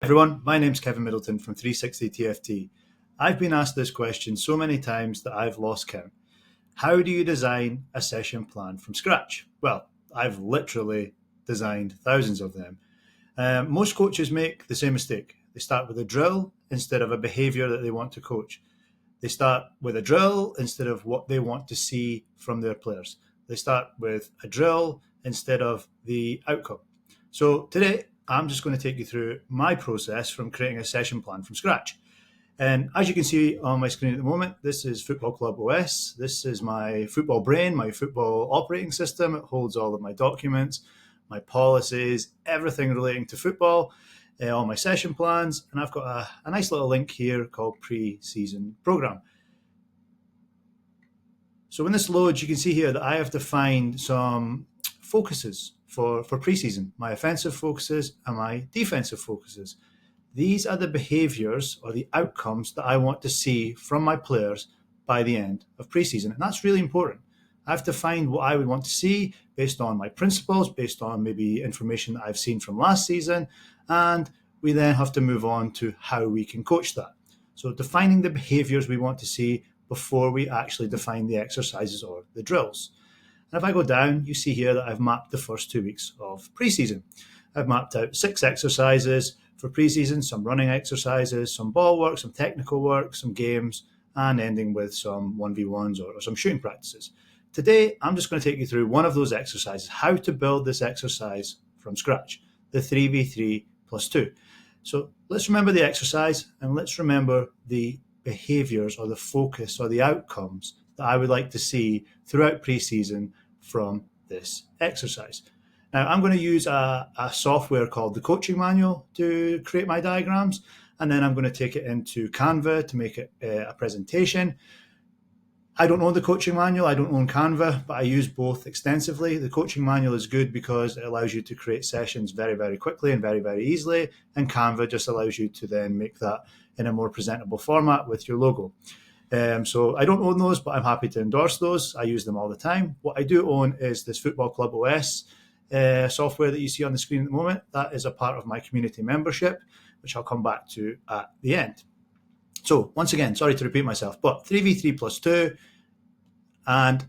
Everyone, my name's Kevin Middleton from 360 TFT. I've been asked this question so many times that I've lost count. How do you design a session plan from scratch? Well, I've literally designed thousands of them. Most coaches make the same mistake. They start with a drill instead of a behavior that they want to coach. They start with a drill instead of what they want to see from their players. They start with a drill instead of the outcome. So today, I'm just going to take you through my process from creating a session plan from scratch. And as you can see on my screen at the moment, this is Football Club OS. This is my football brain, my football operating system. It holds all of my documents, my policies, everything relating to football, all my session plans. And I've got a nice little link here called Pre-Season Program. So when this loads, you can see here that I have defined some focuses for pre-season, my offensive focuses and my defensive focuses. These are the behaviors or the outcomes that I want to see from my players by the end of pre-season. And that's really important. I've defined what I would want to see based on my principles, based on maybe information that I've seen from last season. And we then have to move on to how we can coach that. So defining the behaviors we want to see before we actually define the exercises or the drills. And if I go down, you see here that I've mapped the first 2 weeks of preseason. I've mapped out 6 exercises for preseason, some running exercises, some ball work, some technical work, some games, and ending with some 1v1s or some shooting practices. Today, I'm just going to take you through one of those exercises, how to build this exercise from scratch, the 3v3 plus 2. So let's remember the exercise and let's remember the behaviors or the focus or the outcomes that I would like to see throughout preseason from this exercise. Now, I'm going to use a software called the Coaching Manual to create my diagrams, and then I'm going to take it into Canva to make it a presentation. I don't own the Coaching Manual, I don't own Canva, but I use both extensively. The Coaching Manual is good because it allows you to create sessions very, very quickly and very, very easily, and Canva just allows you to then make that in a more presentable format with your logo. So I don't own those, but I'm happy to endorse those. I use them all the time. What I do own is this Football Club OS software that you see on the screen at the moment. That is a part of my community membership, which I'll come back to at the end. So once again, sorry to repeat myself, but 3v3 plus 2, and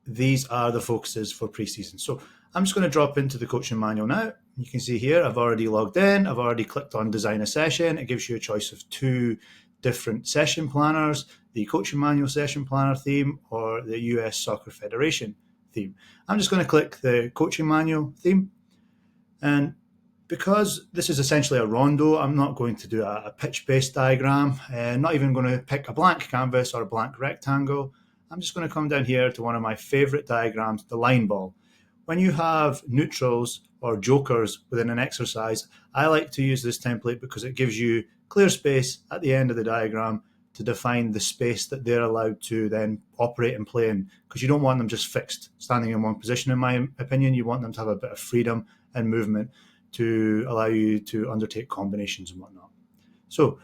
these are the focuses for preseason. So I'm just going to drop into the Coaching Manual now. You can see here, I've already logged in. I've already clicked on Design a Session. It gives you a choice of 2 different session planners, the Coaching Manual Session Planner theme or the US Soccer Federation theme. I'm just going to click the Coaching Manual theme. And because this is essentially a rondo, I'm not going to do a pitch-based diagram, not even going to pick a blank canvas or a blank rectangle. I'm just going to come down here to one of my favorite diagrams, the line ball. When you have neutrals or jokers within an exercise, I like to use this template because it gives you clear space at the end of the diagram to define the space that they're allowed to then operate and play in, because you don't want them just fixed, standing in one position, in my opinion. You want them to have a bit of freedom and movement to allow you to undertake combinations and whatnot. So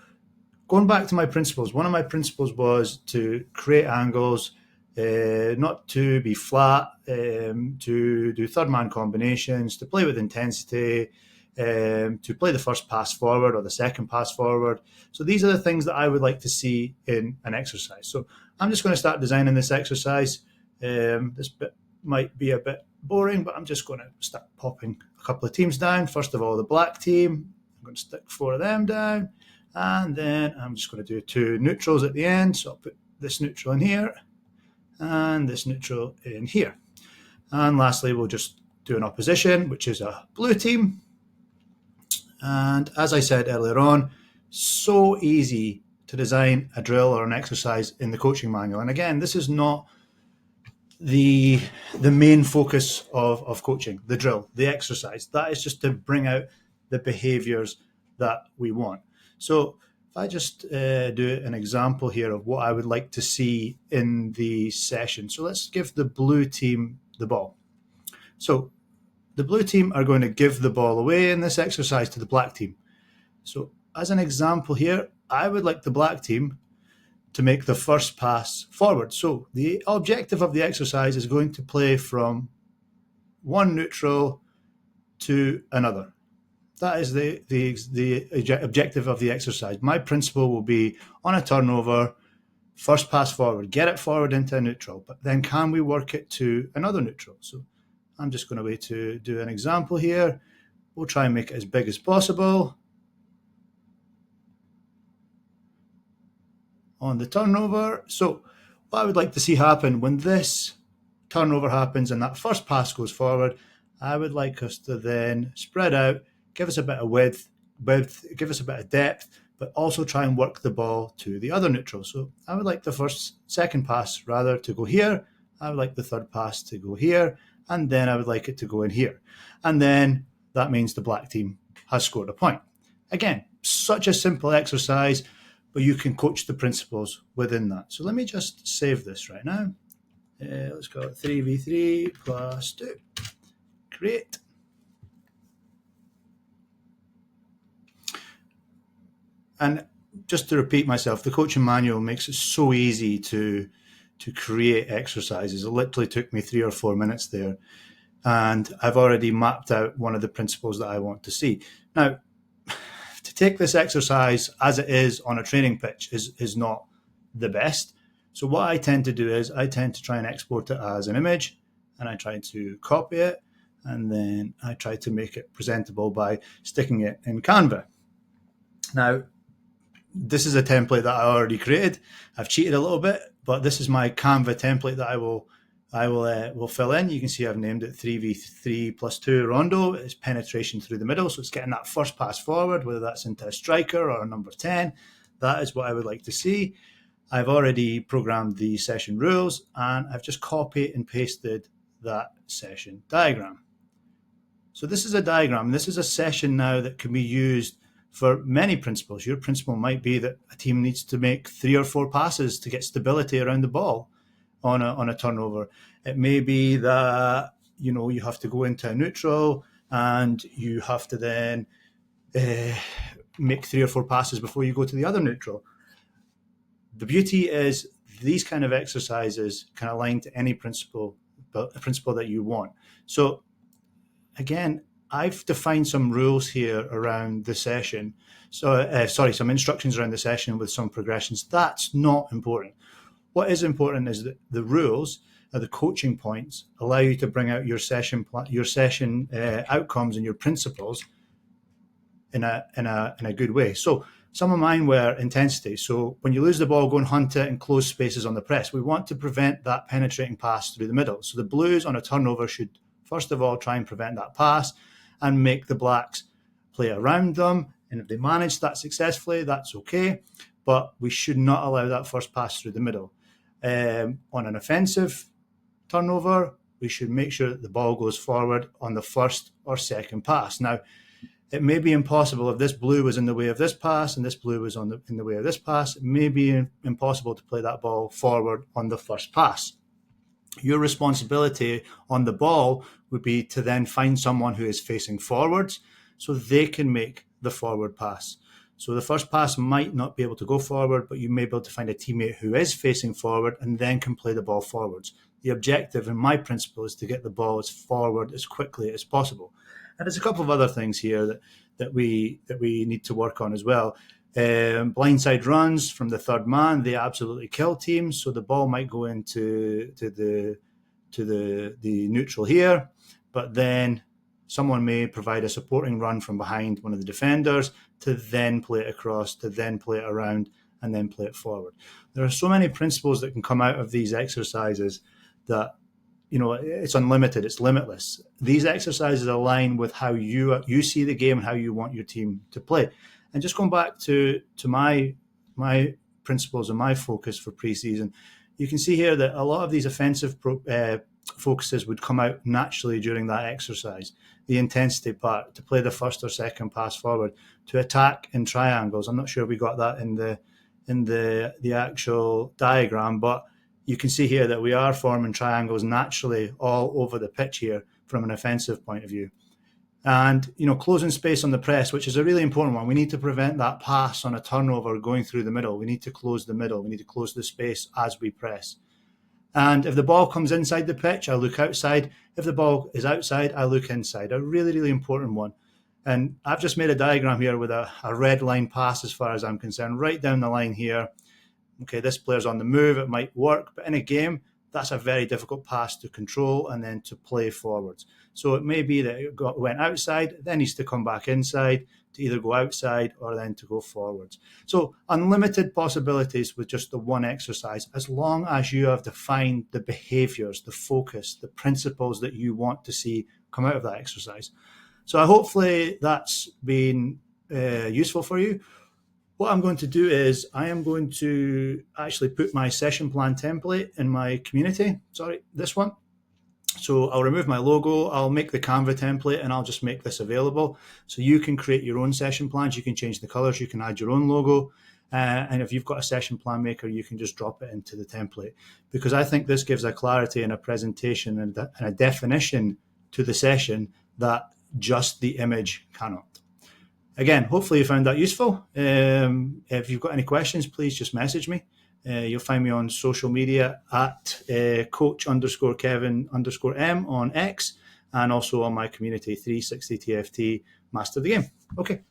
going back to my principles, one of my principles was to create angles, not to be flat, to do third man combinations, to play with intensity, to play the first pass forward or the second pass forward. So these are the things that I would like to see in an exercise. So I'm just going to start designing this exercise. This bit might be a bit boring, but I'm just going to start popping a couple of teams down. First of all, the black team. I'm going to stick 4 of them down. And then I'm just going to do 2 neutrals at the end. So I'll put this neutral in here and this neutral in here. And lastly, we'll just do an opposition, which is a blue team. And as I said earlier on, so easy to design a drill or an exercise in the Coaching Manual. And again, this is not the main focus of coaching, the drill, the exercise. That is just to bring out the behaviors that we want. So if I just do an example here of what I would like to see in the session. So let's give the blue team the ball. So the blue team are going to give the ball away in this exercise to the black team. So as an example here, I would like the black team to make the first pass forward. So the objective of the exercise is going to play from one neutral to another. that is the objective of the exercise. My principle will be on a turnover, first pass forward, get it forward into a neutral, but then can we work it to another neutral? So I'm just going to wait to do an example here. We'll try and make it as big as possible. On the turnover. So what I would like to see happen when this turnover happens and that first pass goes forward, I would like us to then spread out, give us a bit of width, give us a bit of depth, but also try and work the ball to the other neutral. So I would like the second pass rather to go here. I would like the third pass to go here, and then I would like it to go in here. And then that means the black team has scored a point. Again, such a simple exercise, but you can coach the principles within that. So let me just save this right now. Let's go 3v3 plus 2. Great. And just to repeat myself, the coaching manual makes it so easy to create exercises. It literally took me 3 or 4 minutes there. And I've already mapped out one of the principles that I want to see. Now, to take this exercise as it is on a training pitch is not the best. So what I tend to do is I tend to try and export it as an image, and I try to copy it, and then I try to make it presentable by sticking it in Canva. Now, this is a template that I already created. I've cheated a little bit, but this is my Canva template that I will fill in. You can see I've named it 3v3 plus 2 rondo. It's penetration through the middle, so it's getting that first pass forward, whether that's into a striker or a number 10. That is what I would like to see. I've already programmed the session rules, and I've just copied and pasted that session diagram. So this is a diagram. This is a session now that can be used for many principles. Your principle might be that a team needs to make 3 or 4 passes to get stability around the ball on a turnover. It may be that you have to go into a neutral and you have to then make 3 or 4 passes before you go to the other neutral. The beauty is these kind of exercises can align to any principle that you want. So again, I've defined some rules here around the session. So some instructions around the session with some progressions. That's not important. What is important is that the rules, the coaching points, allow you to bring out your session outcomes and your principles in a good way. So some of mine were intensity. So when you lose the ball, go and hunt it and close spaces on the press. We want to prevent that penetrating pass through the middle. So the Blues on a turnover should, first of all, try and prevent that pass and make the Blacks play around them. And if they manage that successfully, that's okay. But we should not allow that first pass through the middle. On an offensive turnover, we should make sure that the ball goes forward on the first or second pass. Now, it may be impossible if this blue was in the way of this pass and this blue was in the way of this pass. It may be impossible to play that ball forward on the first pass. Your responsibility on the ball would be to then find someone who is facing forwards so they can make the forward pass. So the first pass might not be able to go forward, but you may be able to find a teammate who is facing forward and then can play the ball forwards. The objective in my principle is to get the ball as forward as quickly as possible. And there's a couple of other things here that we need to work on as well. Blindside runs from the third man, they absolutely kill teams. So the ball might go into the neutral here, but then someone may provide a supporting run from behind one of the defenders to then play it across, to then play it around, and then play it forward. There are so many principles that can come out of these exercises that, it's unlimited, it's limitless. These exercises align with how you see the game and how you want your team to play. And just going back to my principles and my focus for preseason, you can see here that a lot of these offensive focuses would come out naturally during that exercise. The intensity part, to play the first or second pass forward, to attack in triangles. I'm not sure we got that in the actual diagram, but you can see here that we are forming triangles naturally all over the pitch here from an offensive point of view. And, closing space on the press, which is a really important one. We need to prevent that pass on a turnover going through the middle. We need to close the middle. We need to close the space as we press. And if the ball comes inside the pitch, I look outside. If the ball is outside, I look inside. A really, really important one. And I've just made a diagram here with a red line pass as far as I'm concerned, right down the line here. Okay, this player's on the move, it might work, but in a game, that's a very difficult pass to control and then to play forwards. So it may be that it went outside, then needs to come back inside to either go outside or then to go forwards. So unlimited possibilities with just the one exercise, as long as you have defined the behaviors, the focus, the principles that you want to see come out of that exercise. So hopefully that's been useful for you. What I'm going to do is I am going to actually put my session plan template in my community. Sorry, this one. So I'll remove my logo, I'll make the Canva template, and I'll just make this available. So you can create your own session plans, you can change the colors, you can add your own logo. And if you've got a session plan maker, you can just drop it into the template. Because I think this gives a clarity and a presentation and a definition to the session that just the image cannot. Again, hopefully you found that useful. If you've got any questions, please just message me. You'll find me on social media at coach_Kevin_M on X, and also on my community 360 TFT Master the Game. Okay,